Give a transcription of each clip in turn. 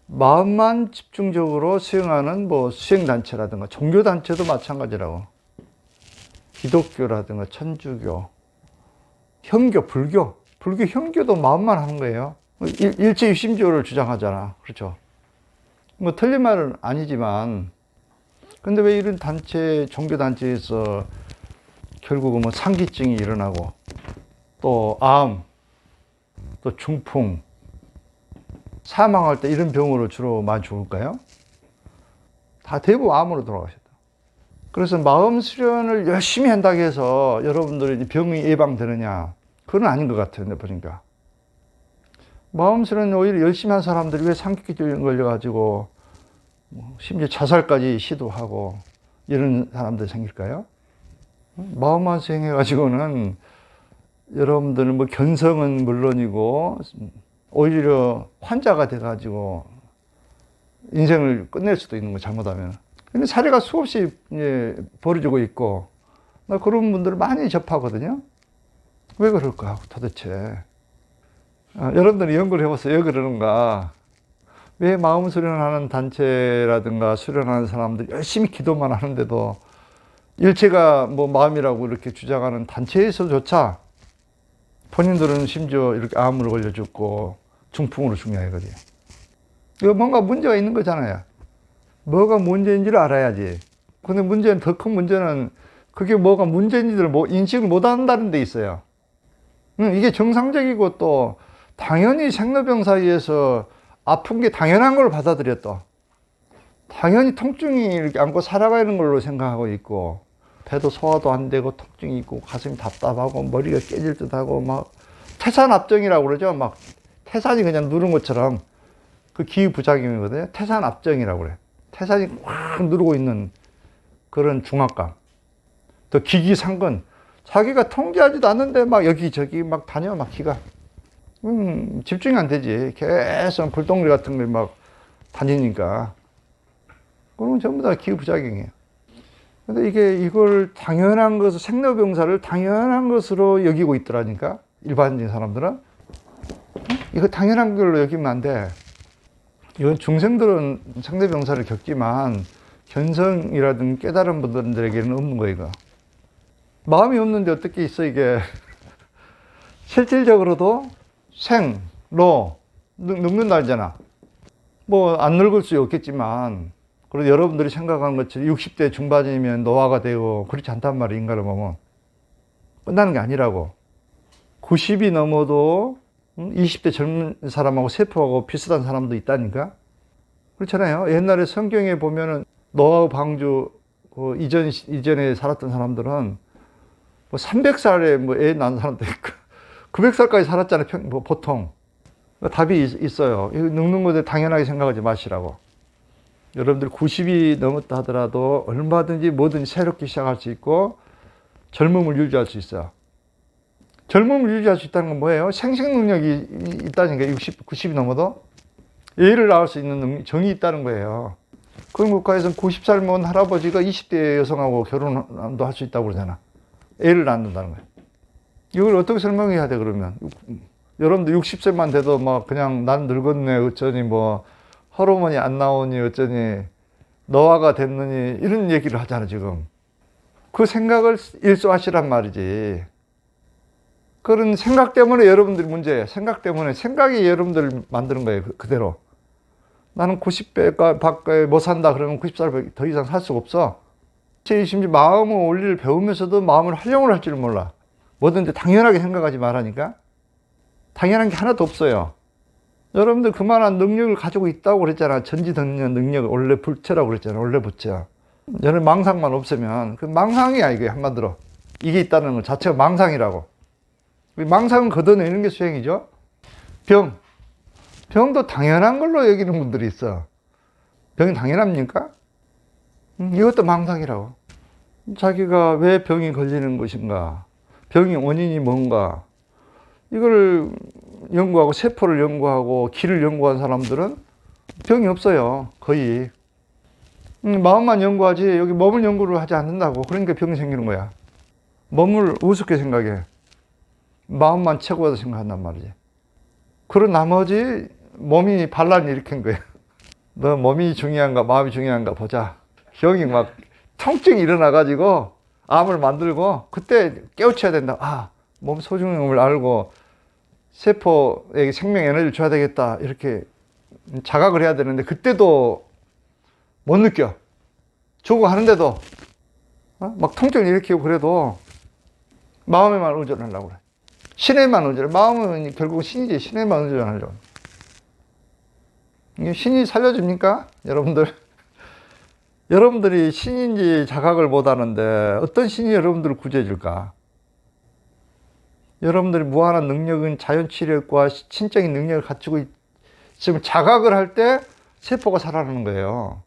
마음만 집중적으로 수행하는 뭐 수행단체라든가 종교단체도 마찬가지라고. 기독교라든가 천주교, 현교, 불교 현교도 마음만 하는 거예요. 일체유심조를 주장하잖아. 그렇죠? 뭐 틀린 말은 아니지만, 근데 왜 이런 단체, 종교단체에서 결국은 뭐 상기증이 일어나고, 또 암, 또 중풍, 사망할 때 이런 병으로 주로 많이 죽을까요? 다 대부분 암으로 돌아가셨다. 그래서 마음 수련을 열심히 한다고 해서 여러분들이 병이 예방되느냐? 그건 아닌 것 같아요. 내가 보니까. 마음 수련 오히려 열심히 한 사람들이 왜 상기증 걸려가지고 심지어 자살까지 시도하고 이런 사람들 생길까요? 마음만 수행해가지고는 여러분들은 뭐 견성은 물론이고 오히려 환자가 돼가지고 인생을 끝낼 수도 있는 거 잘못하면. 근데 사례가 수없이 벌어지고 있고 나 그런 분들을 많이 접하거든요. 왜 그럴까 도대체. 여러분들이 연구를 해봤어요. 왜 그러는가. 왜 마음 수련하는 단체라든가 수련하는 사람들 열심히 기도만 하는데도 일체가 뭐 마음이라고 이렇게 주장하는 단체에서조차 본인들은 심지어 이렇게 암으로 걸려 죽고 중풍으로 죽냐 이거지. 이거 뭔가 문제가 있는 거잖아요. 뭐가 문제인지를 알아야지. 근데 문제는, 더 큰 문제는 그게 뭐가 문제인지를 인식을 못 한다는 데 있어요. 이게 정상적이고 또 당연히 생로병 사이에서 아픈 게 당연한 걸 받아들여 또. 당연히 통증이 이렇게 안고 살아가는 걸로 생각하고 있고, 배도 소화도 안 되고 통증이 있고 가슴이 답답하고 머리가 깨질 듯하고 막 태산압증이라고 그러죠. 막 태산이 그냥 누른 것처럼 그 기후부작용이거든요. 태산압증이라고 그래. 태산이 확 누르고 있는 그런 중압감. 또 기기상근. 자기가 통제하지도 않는데 막 여기저기 막 다녀 막 기가. 집중이 안 되지. 계속 불덩어리 같은 걸 막 다니니까. 그러면 전부 다 기후부작용이에요. 근데 이걸 당연한 것을, 생로병사를 당연한 것으로 여기고 있더라니까. 일반적인 사람들은. 이거 당연한 걸로 여기면 안 돼. 이건 중생들은 생로병사를 겪지만 견성이라든 깨달은 분들에게는 없는 거예요, 이거. 마음이 없는데 어떻게 있어, 이게. 실질적으로도 생, 로, 늙는다 하잖아. 뭐, 안 늙을 수 없겠지만, 그리고 여러분들이 생각하는 것처럼 60대 중반이면 노화가 되고, 그렇지 않단 말이에요, 인간을 보면. 끝나는 게 아니라고. 90이 넘어도 20대 젊은 사람하고 세포하고 비슷한 사람도 있다니까? 그렇잖아요. 옛날에 성경에 보면은 노아 방주 이전에 살았던 사람들은 뭐 300살에 뭐 애 낳은 사람도 있고 900살까지 살았잖아요. 보통. 답이 있어요. 늙는 것에 당연하게 생각하지 마시라고. 여러분들 90이 넘었다 하더라도 얼마든지 뭐든지 새롭게 시작할 수 있고 젊음을 유지할 수 있어요. 젊음을 유지할 수 있다는 건 뭐예요? 생식 능력이 있다니까. 90이 넘어도 애를 낳을 수 있는 정이 있다는 거예요. 그런 국가에서는 90살 먹은 할아버지가 20대 여성하고 결혼도 할 수 있다고 그러잖아. 애를 낳는다는 거예요. 이걸 어떻게 설명해야 돼, 그러면? 여러분들 60세만 돼도 막 그냥 난 늙었네, 어쩌니, 뭐, 호르몬이 안 나오니, 어쩌니, 노화가 됐느니, 이런 얘기를 하잖아, 지금. 그 생각을 일소하시란 말이지. 그런 생각 때문에 여러분들이 문제예요. 생각 때문에. 생각이 여러분들을 만드는 거예요, 그대로. 나는 90배 밖에 못 산다 그러면 90살 더 이상 살 수가 없어. 심지어 마음의 원리를 배우면서도 마음을 활용을 할 줄 몰라. 뭐든지 당연하게 생각하지 말라니까. 당연한 게 하나도 없어요. 여러분들 그만한 능력을 가지고 있다고 그랬잖아. 전지전능 능력, 원래 불체라고 그랬잖아. 원래 부처야. 여러분 망상만 없으면 그 망상이야, 이게 한마디로. 이게 있다는 것 자체가 망상이라고. 망상은 걷어내는 게 수행이죠. 병도 당연한 걸로 여기는 분들이 있어. 병이 당연합니까? 이것도 망상이라고. 자기가 왜 병이 걸리는 것인가? 병의 원인이 뭔가? 이걸 연구하고 세포를 연구하고 기를 연구한 사람들은 병이 없어요. 거의. 마음만 연구하지 여기 몸을 연구를 하지 않는다고. 그러니까 병이 생기는 거야. 몸을 우습게 생각해. 마음만 최고하다 생각한단 말이지. 그런 나머지 몸이 반란을 일으킨 거예요. 너 몸이 중요한가 마음이 중요한가 보자. 형이 막 통증이 일어나가지고 암을 만들고 그때 깨우쳐야 된다. 아, 몸 소중함을 알고 세포에게 생명 에너지를 줘야 되겠다. 이렇게 자각을 해야 되는데 그때도 못 느껴. 주고 하는데도 막 통증을 일으키고 그래도 마음에만 의존하려고 그래. 신에만 의존해. 마음은 결국 신이지. 신에만 의존하려고. 이게 신이 살려줍니까? 여러분들. 여러분들이 신인지 자각을 못 하는데 어떤 신이 여러분들을 구제해 줄까? 여러분들이 무한한 능력은 자연치료과 신적인 능력을 갖추고 지금 자각을 할 때 세포가 살아나는 거예요.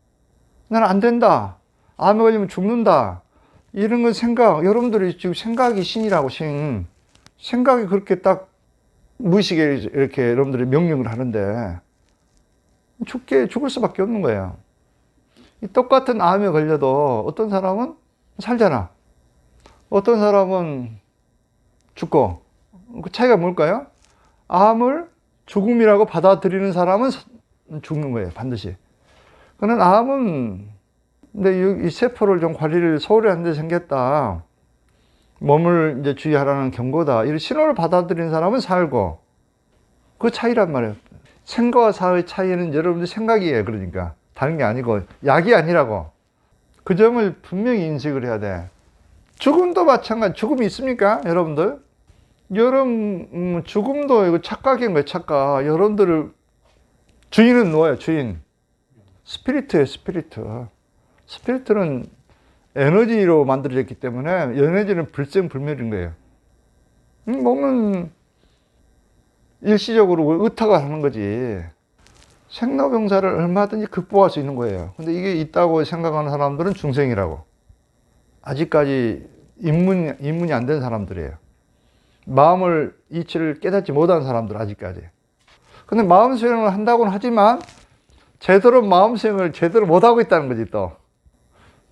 나는 안 된다. 암에 걸리면 죽는다. 이런 건 생각. 여러분들이 지금 생각이 신이라고 신. 생각이 그렇게 딱 무의식에 이렇게 여러분들이 명령을 하는데 죽을 수밖에 없는 거예요. 똑같은 암에 걸려도 어떤 사람은 살잖아. 어떤 사람은 죽고. 그 차이가 뭘까요? 암을 죽음이라고 받아들이는 사람은 죽는 거예요. 반드시. 그는 암은 근데 이 세포를 좀 관리를 소홀히 한 데 생겼다. 몸을 이제 주의하라는 경고다. 이런 신호를 받아들이는 사람은 살고. 그 차이란 말이에요. 생각과 사의 차이는 여러분들 생각이에요. 그러니까. 다른 게 아니고 약이 아니라고. 그 점을 분명히 인식을 해야 돼. 죽음도 마찬가지. 죽음이 있습니까? 여러분들? 죽음도 이거 착각인 거예요. 착각. 여러분들을 주인은 누구예요? 주인. 스피리트예요. 스피리트. 스피리트는 에너지로 만들어졌기 때문에 에너지는 불생불멸인 거예요. 몸은 일시적으로 의탁을 하는 거지. 생로병사를 얼마든지 극복할 수 있는 거예요. 근데 이게 있다고 생각하는 사람들은 중생이라고. 아직까지 입문이 안 된 사람들이에요. 마음을 이치를 깨닫지 못한 사람들 아직까지. 근데 마음 수행을 한다고는 하지만 제대로 마음 수행을 제대로 못하고 있다는 거지 또.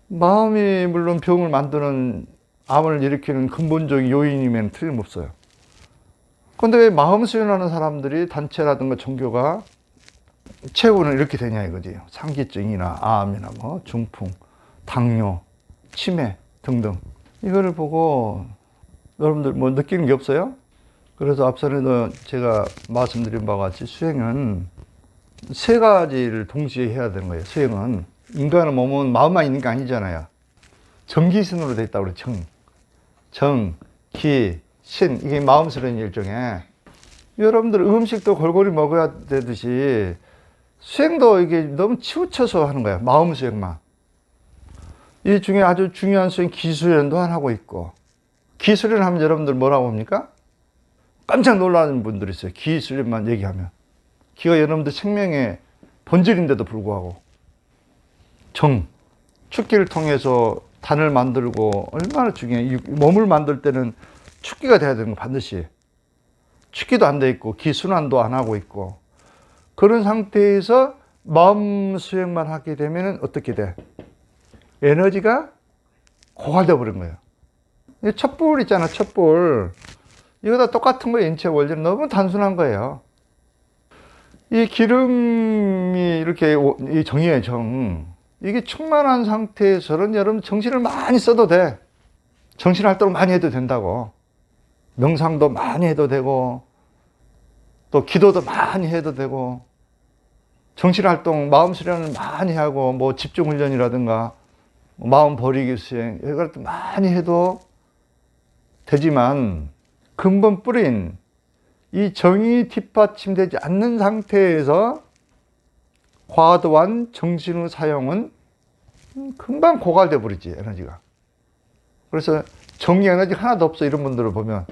마음이 물론 병을 만드는 암을 일으키는 근본적인 요인이면 틀림없어요. 근데 왜 마음 수행하는 사람들이 단체라든가 종교가 최후는 이렇게 되냐 이거지. 상기증이나 암이나 뭐 중풍, 당뇨, 치매 등등. 이거를 보고 여러분들 뭐 느끼는 게 없어요? 그래서 앞선에도 제가 말씀드린 바와 같이 수행은 세 가지를 동시에 해야 되는 거예요. 수행은 인간의 몸은 마음만 있는 게 아니잖아요. 정기신으로 되어 있다고 그래요. 정, 기, 신. 이게 마음스러운 일종에 여러분들 음식도 골고루 먹어야 되듯이 수행도 이게 너무 치우쳐서 하는 거예요. 마음 수행만. 이 중에 아주 중요한 수행 기수련도 하고 있고. 기수련 하면 여러분들 뭐라고 합니까? 깜짝 놀라는 분들이 있어요. 기수련만 얘기하면. 기가 여러분들 생명의 본질인데도 불구하고. 정, 축기를 통해서 단을 만들고 얼마나 중요해. 몸을 만들 때는 축기가 돼야 되는 거 반드시. 축기도 안 돼 있고 기순환도 안 하고 있고 그런 상태에서 마음 수행만 하게 되면 어떻게 돼? 에너지가 고갈돼 버린 거예요. 촛불 있잖아, 촛불. 이거 다 똑같은 거예요. 인체 원리는 너무 단순한 거예요. 이 기름이 이렇게 이 정이에요, 정. 이게 충만한 상태에서는 여러분 정신을 많이 써도 돼. 정신 활동을 많이 해도 된다고. 명상도 많이 해도 되고 또 기도도 많이 해도 되고 정신활동, 마음 수련을 많이 하고 뭐 집중훈련이라든가 마음 버리기 수행 이걸 많이 해도 되지만 근본 뿌린 이 정이 뒷받침되지 않는 상태에서 과도한 정신의 사용은 금방 고갈돼 버리지 에너지가. 그래서 정의 에너지 하나도 없어 이런 분들을 보면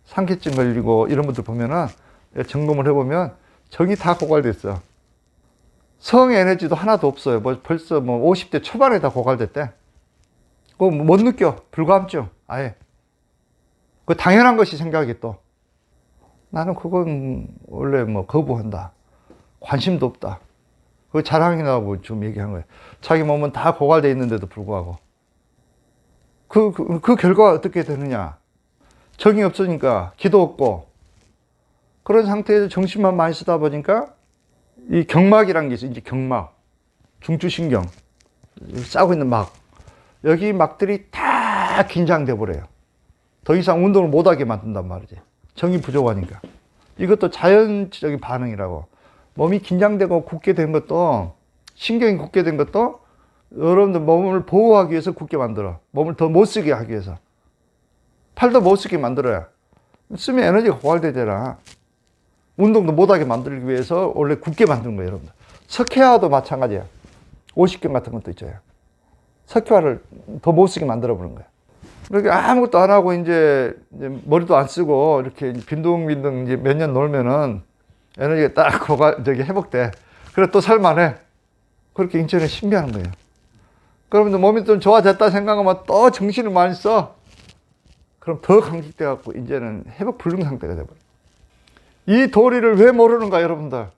상기증 걸리고 이런 분들 보면은 점검을 해보면 정이 다 고갈됐어. 성 에너지도 하나도 없어요. 벌써 50대 초반에 다 고갈됐대. 그거 못 느껴. 불감증. 아예. 그 당연한 것이 생각이 또. 나는 그건 원래 거부한다. 관심도 없다. 그 자랑이라고 좀 얘기한 거예요. 자기 몸은 다 고갈돼 있는데도 불구하고. 그 결과가 어떻게 되느냐. 정이 없으니까 기도 없고 그런 상태에서 정신만 많이 쓰다 보니까 이 경막이라는 게 있어요. 이제 경막. 중추신경, 싸고 있는 막, 여기 막들이 다 긴장돼 버려요. 더 이상 운동을 못하게 만든단 말이지. 정이 부족하니까. 이것도 자연적인 반응이라고. 몸이 긴장되고 굳게 된 것도, 신경이 굳게 된 것도 여러분들 몸을 보호하기 위해서 굳게 만들어. 몸을 더 못 쓰게 하기 위해서. 팔도 못 쓰게 만들어요. 쓰면 에너지가 고갈되잖아. 운동도 못하게 만들기 위해서 원래 굳게 만든 거예요, 여러분들. 석회화도 마찬가지야. 50견 같은 것도 있잖아요. 석회화를 더 못 쓰게 만들어 보는 거야. 그렇게 아무것도 안 하고 이제 머리도 안 쓰고 이렇게 빈둥빈둥 이제 몇 년 놀면은 에너지가 딱 회복돼. 그래 또 살만해. 그렇게 인체는 신비한 거예요. 그러면 몸이 좀 좋아졌다 생각하면 또 정신을 많이 써. 그럼 더 강직돼 갖고 이제는 회복 불능 상태가 돼버려. 이 도리를 왜 모르는가 여러분들.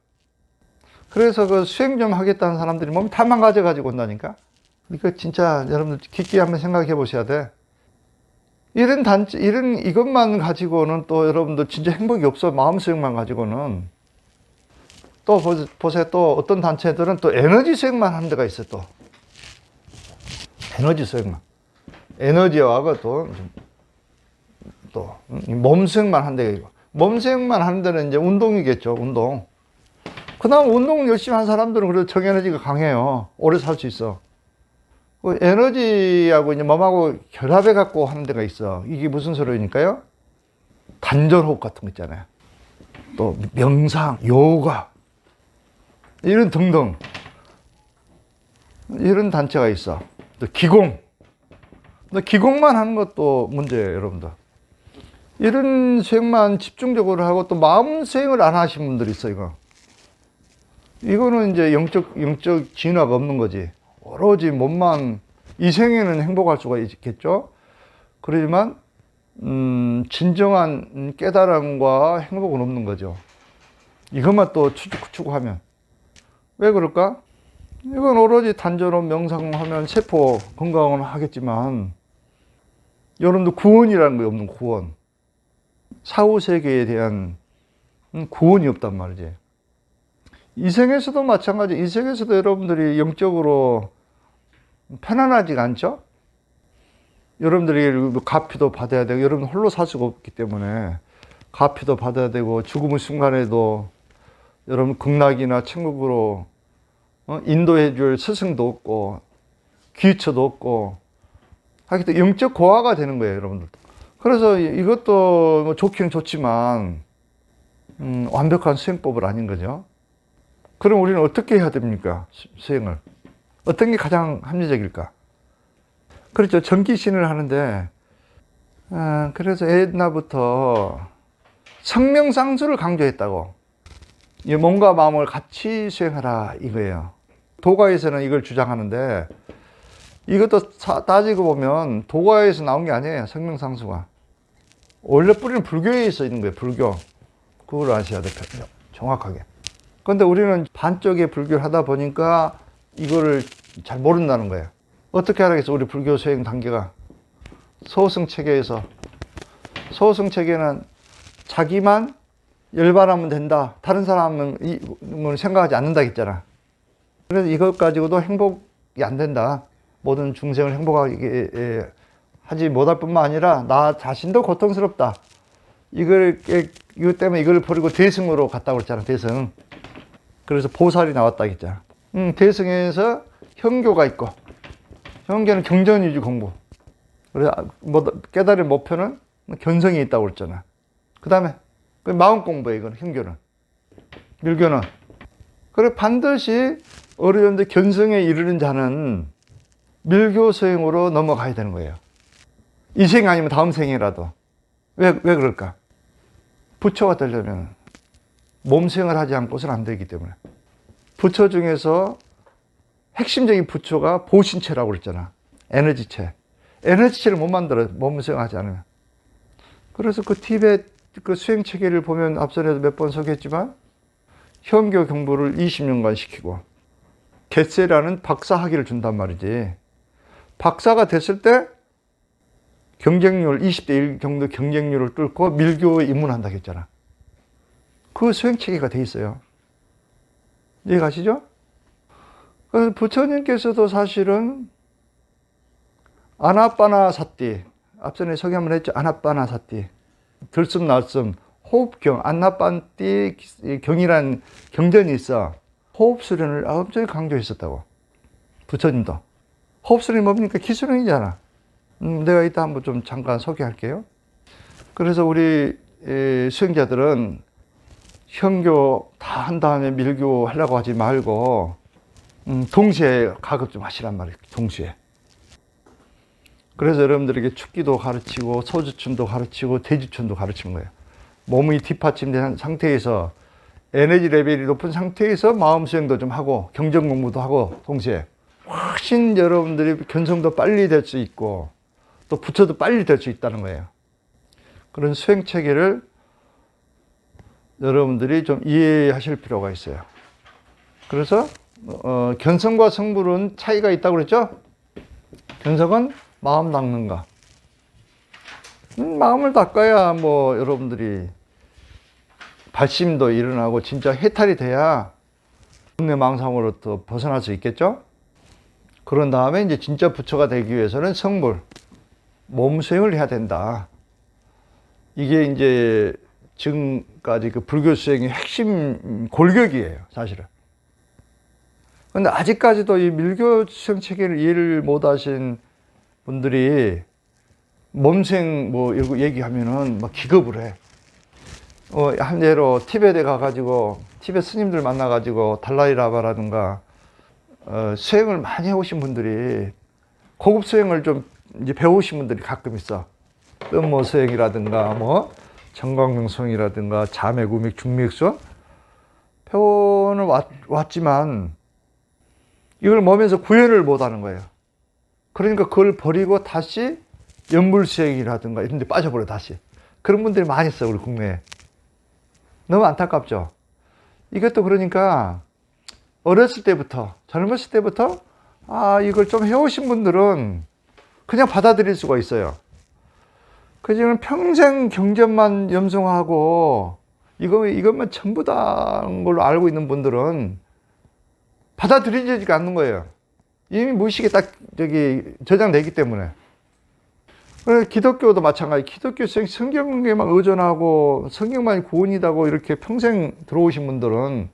그래서 그 수행 좀 하겠다는 사람들이 몸이 다 망가져 가지고 온다니까. 이거 진짜 여러분들 깊게 한번 생각해 보셔야 돼. 이런 이것만 가지고는 또 여러분들 진짜 행복이 없어. 마음 수행만 가지고는. 또 보세요. 또 어떤 단체들은 또 에너지 수행만 하는 데가 있어요. 또 에너지 수행만. 에너지하고 또 몸 수행만 하는 데가 있고. 몸 수행만 하는 데는 이제 운동이겠죠. 운동. 그다음 운동 열심히 하는 사람들은 그래도 정에너지가 강해요. 오래 살 수 있어. 그 에너지하고 이제 몸하고 결합해 갖고 하는 데가 있어. 이게 무슨 소리니까요? 단전호흡 같은 거 있잖아요. 또 명상, 요가 이런 등등 이런 단체가 있어. 또 기공. 또 기공만 하는 것도 문제예요, 여러분들. 이런 수행만 집중적으로 하고 또 마음 수행을 안 하시는 분들이 있어, 이거. 이거는 이제 영적 진화가 없는 거지. 오로지 몸만, 이 생에는 행복할 수가 있겠죠. 그러지만, 진정한 깨달음과 행복은 없는 거죠. 이것만 또 추구하면. 왜 그럴까? 이건 오로지 단전호흡 명상하면 세포 건강은 하겠지만, 여러분들 구원이라는 게 없는 구원. 사후세계에 대한 구원이 없단 말이지. 이 생에서도 마찬가지. 이 생에서도 여러분들이 영적으로 편안하지가 않죠? 여러분들이 가피도 받아야 되고, 여러분 홀로 살 수가 없기 때문에 가피도 받아야 되고, 죽음의 순간에도 여러분 극락이나 천국으로 인도해 줄 스승도 없고, 귀처도 없고, 하여튼 영적 고아가 되는 거예요, 여러분들도. 그래서 이것도 뭐 좋기는 좋지만, 완벽한 수행법은 아닌 거죠. 그럼 우리는 어떻게 해야 됩니까? 수행을. 어떤 게 가장 합리적일까? 그렇죠. 전기신을 하는데, 그래서 옛날부터 성명상수를 강조했다고. 이 몸과 마음을 같이 수행하라 이거예요. 도가에서는 이걸 주장하는데, 이것도 따지고 보면 도가에서 나온 게 아니에요. 성명상수가. 원래 뿌리는 불교에 있는 거예요. 불교. 그걸 아셔야 돼요. 정확하게. 그런데 우리는 반쪽의 불교를 하다 보니까 이거를 잘 모른다는 거예요. 어떻게 하라겠어? 우리 불교 수행 단계가. 소승체계에서. 소승체계는 자기만 열반하면 된다. 다른 사람은 이걸 생각하지 않는다 했잖아. 그래서 이것 가지고도 행복이 안 된다. 모든 중생을 행복하게 하지 못할 뿐만 아니라 나 자신도 고통스럽다. 이것 때문에 이걸 버리고 대승으로 갔다고 그랬잖아. 대승. 그래서 보살이 나왔다 했잖아. 대승에서 현교가 있고, 현교는 경전위주 공부. 그래서 깨달은 목표는 견성이 있다고 그랬잖아. 그 다음에 마음 공부에 이건 현교는. 밀교는. 그래 반드시 어려운데 견성에 이르는 자는 밀교 수행으로 넘어가야 되는 거예요. 이 생 아니면 다음 생이라도. 왜 그럴까? 부처가 되려면 몸 수행을 하지 않고서는 안 되기 때문에. 부처 중에서 핵심적인 부처가 보신체라고 그랬잖아. 에너지체. 에너지체를 못 만들어. 몸 수행하지 않으면. 그래서 그 티베트 그 수행 체계를 보면 앞선에도 몇 번 소개했지만 현교 공부를 20년간 시키고 겟세라는 박사 학위를 준단 말이지. 박사가 됐을 때 경쟁률 20대 1 정도 경쟁률을 뚫고 밀교에 입문한다고 했잖아. 그 수행 체계가 돼 있어요. 이해 가시죠? 그래서 부처님께서도 사실은 아나빠나사티, 앞전에 소개 한번 했죠. 아나빠나사티, 들숨 날숨 호흡경, 아나빠나사티 경이란 경전이 있어. 호흡 수련을 엄청 강조했었다고. 부처님도. 호흡 수련이 뭡니까? 기수련이잖아. 내가 이따 한번 좀 잠깐 소개할게요. 그래서 우리 수행자들은 현교 다 한 다음에 밀교 하려고 하지 말고 동시에 가급 좀 하시란 말이에요. 동시에. 그래서 여러분들에게 축기도 가르치고 소주춤도 가르치고 대주춤도 가르치는 거예요. 몸이 뒷받침된 상태에서 에너지 레벨이 높은 상태에서 마음 수행도 좀 하고 경전 공부도 하고 동시에 훨씬 여러분들이 견성도 빨리 될 수 있고 또 부처도 빨리 될 수 있다는 거예요. 그런 수행 체계를 여러분들이 좀 이해하실 필요가 있어요. 그래서 견성과 성불은 차이가 있다고 그랬죠? 견성은 마음 닦는 거. 마음을 닦아야 뭐 여러분들이 발심도 일어나고 진짜 해탈이 돼야 내 망상으로부터 벗어날 수 있겠죠? 그런 다음에 이제 진짜 부처가 되기 위해서는 성불, 몸 수행을 해야 된다. 이게 이제 지금까지 그 불교 수행의 핵심 골격이에요, 사실은. 근데 아직까지도 이 밀교 수행 체계를 이해를 못 하신 분들이 몸수행 뭐 이러고 얘기하면은 막 기겁을 해. 한 예로 티베트에 가가지고 티베트 스님들 만나가지고 달라이라바라든가 수행을 많이 해오신 분들이 고급 수행을 좀 이제 배우신 분들이 가끔 있어. 뜸모 수행이라든가 뭐 정광경 수행이라든가 자맥, 우맥, 중맥 수행 배워는 왔지만 이걸 몸에서 구현을 못하는 거예요. 그러니까 그걸 버리고 다시 연불 수행이라든가 이런 데 빠져버려 다시. 그런 분들이 많이 있어 우리 국내에. 너무 안타깝죠. 이것도 그러니까 어렸을 때부터 젊었을 때부터 이걸 좀 해오신 분들은 그냥 받아들일 수가 있어요. 그지만 평생 경전만 염송하고 이것만 전부다는 걸로 알고 있는 분들은 받아들이지가 않는 거예요. 이미 무의식에 딱 저장되기 때문에. 그래서 기독교도 마찬가지. 기독교 성경에만 의존하고 성경만이 구원이다고 이렇게 평생 들어오신 분들은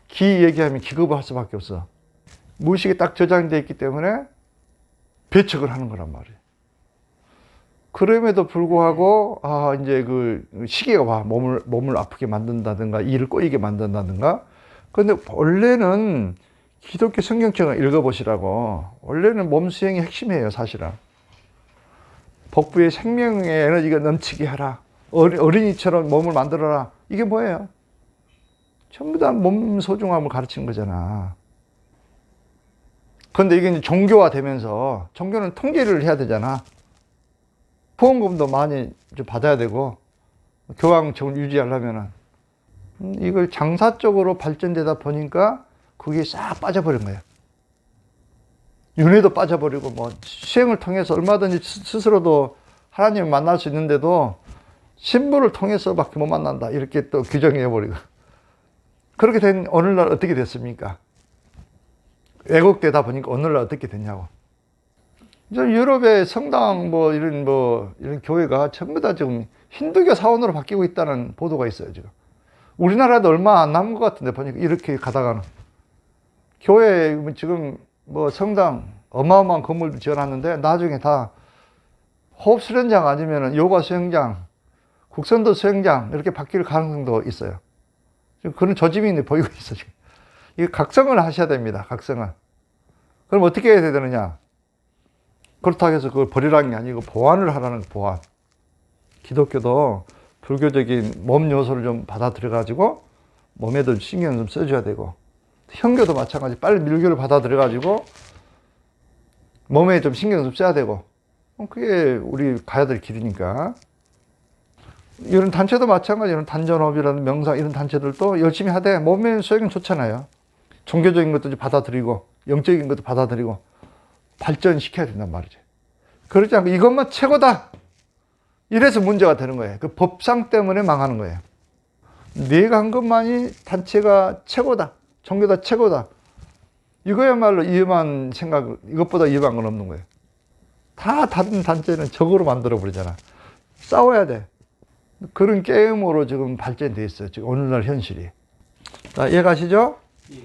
기 얘기하면 기겁을 할 수밖에 없어. 무의식에 딱 저장되어 있기 때문에 배척을 하는 거란 말이에요. 그럼에도 불구하고 이제 그 시기가 와 몸을 아프게 만든다든가 일을 꼬이게 만든다든가. 그런데 원래는 기독교 성경책을 읽어보시라고. 원래는 몸 수행이 핵심이에요, 사실은. 복부의 생명의 에너지가 넘치게 하라. 어린이처럼 몸을 만들어라. 이게 뭐예요? 전부 다 몸 소중함을 가르치는 거잖아. 그런데 이게 이제 종교화 되면서 종교는 통제를 해야 되잖아. 후원금도 많이 좀 받아야 되고 교황청을 유지하려면은 이걸 장사 쪽으로 발전되다 보니까 그게 싹 빠져버린 거예요. 윤회도 빠져버리고 뭐 수행을 통해서 얼마든지 스스로도 하나님을 만날 수 있는데도 신부를 통해서밖에 못 만난다 이렇게 또 규정해버리고. 그렇게 된 오늘날 어떻게 됐습니까? 왜곡되다 보니까 오늘날 어떻게 됐냐고. 유럽의 성당 이런 교회가 전부 다 지금 힌두교 사원으로 바뀌고 있다는 보도가 있어요, 지금. 우리나라도 얼마 안 남은 것 같은데, 보니까 이렇게 가다가는. 교회 지금 성당 어마어마한 건물도 지어놨는데, 나중에 다 호흡 수련장 아니면 요가 수영장, 국선도 수영장, 이렇게 바뀔 가능성도 있어요. 지금 그런 조짐이 보이고 있어, 지금. 이거 각성을 하셔야 됩니다, 각성을. 그럼 어떻게 해야 되느냐? 그렇다고 해서 그걸 버리라는 게 아니고 보완을 하라는 거, 보완. 기독교도 불교적인 몸 요소를 좀 받아들여가지고 몸에도 신경 좀 써줘야 되고, 현교도 마찬가지. 빨리 밀교를 받아들여가지고 몸에 좀 신경 좀 써야 되고, 그게 우리 가야 될 길이니까. 이런 단체도 마찬가지. 이런 단전업이라는 명상 이런 단체들도 열심히 하되 몸의 수행은 좋잖아요. 종교적인 것도 받아들이고 영적인 것도 받아들이고 발전시켜야 된단 말이죠. 그렇지 않고 이것만 최고다. 이래서 문제가 되는 거예요. 그 법상 때문에 망하는 거예요. 내가 한 것만이 단체가 최고다. 종교다 최고다. 이거야말로 위험한 생각, 이것보다 위험한 건 없는 거예요. 다 다른 단체는 적으로 만들어버리잖아. 싸워야 돼. 그런 게임으로 지금 발전돼 있어요. 지금 오늘날 현실이. 자, 이해가시죠? 예.